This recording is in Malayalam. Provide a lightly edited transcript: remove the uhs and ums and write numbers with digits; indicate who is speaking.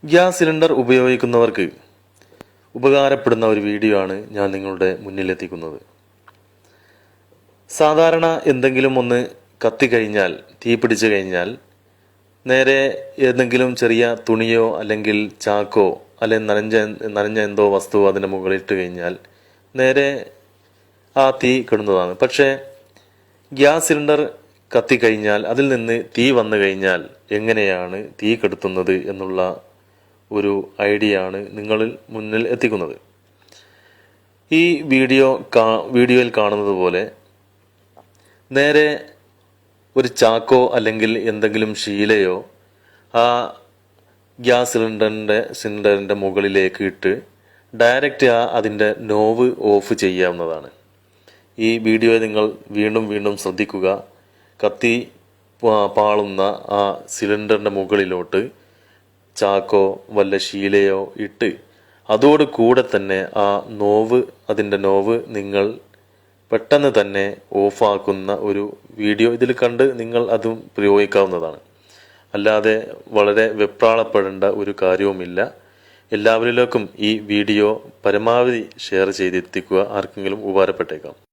Speaker 1: ഗ്യാസ് സിലിണ്ടർ ഉപയോഗിക്കുന്നവർക്ക് ഉപകാരപ്പെടുന്ന ഒരു വീഡിയോ ആണ് ഞാൻ നിങ്ങളുടെ മുന്നിലെത്തിക്കുന്നത്. സാധാരണ എന്തെങ്കിലും ഒന്ന് കത്തിക്കഴിഞ്ഞാൽ, തീ പിടിച്ചു കഴിഞ്ഞാൽ നേരെ ഏതെങ്കിലും ചെറിയ തുണിയോ അല്ലെങ്കിൽ ചാക്കോ അല്ലെങ്കിൽ നനഞ്ഞ എന്തോ വസ്തു അതിൻ്റെ മുകളിലിട്ട് കഴിഞ്ഞാൽ നേരെ ആ തീ കെടുന്നതാണ്. പക്ഷേ ഗ്യാസ് സിലിണ്ടർ കത്തിക്കഴിഞ്ഞാൽ അതിൽ നിന്ന് തീ വന്നു കഴിഞ്ഞാൽ എങ്ങനെയാണ് തീ കെടുത്തുന്നത് എന്നുള്ള ഒരു ഐഡിയ ആണ് നിങ്ങളിൽ മുന്നിൽ എത്തിക്കുന്നത്. ഈ വീഡിയോയിൽ കാണുന്നത് പോലെ നേരെ ഒരു ചാക്കോ അല്ലെങ്കിൽ എന്തെങ്കിലും ശീലയോ ആ ഗ്യാസ് സിലിണ്ടറിൻ്റെ മുകളിലേക്ക് ഇട്ട് ഡയറക്റ്റ് അതിൻ്റെ നോവ് ഓഫ് ചെയ്യാവുന്നതാണ്. ഈ വീഡിയോ നിങ്ങൾ വീണ്ടും ശ്രദ്ധിക്കുക. കത്തി പാളുന്ന ആ സിലിണ്ടറിൻ്റെ മുകളിലോട്ട് ചാക്കോ വല്ല ശീലയോ ഇട്ട് അതോട് കൂടെ തന്നെ അതിൻ്റെ നോവ് നിങ്ങൾ പെട്ടെന്ന് തന്നെ ഓഫാക്കുന്ന ഒരു വീഡിയോ ഇതിൽ കണ്ട് നിങ്ങൾ അതും പ്രയോഗിക്കാവുന്നതാണ്. അല്ലാതെ വളരെ വെപ്രാളപ്പെടേണ്ട ഒരു കാര്യവുമില്ല. എല്ലാവരിലേക്കും ഈ വീഡിയോ പരമാവധി ഷെയർ ചെയ്തെത്തിക്കുക. ആർക്കെങ്കിലും ഉപകാരപ്പെട്ടേക്കാം.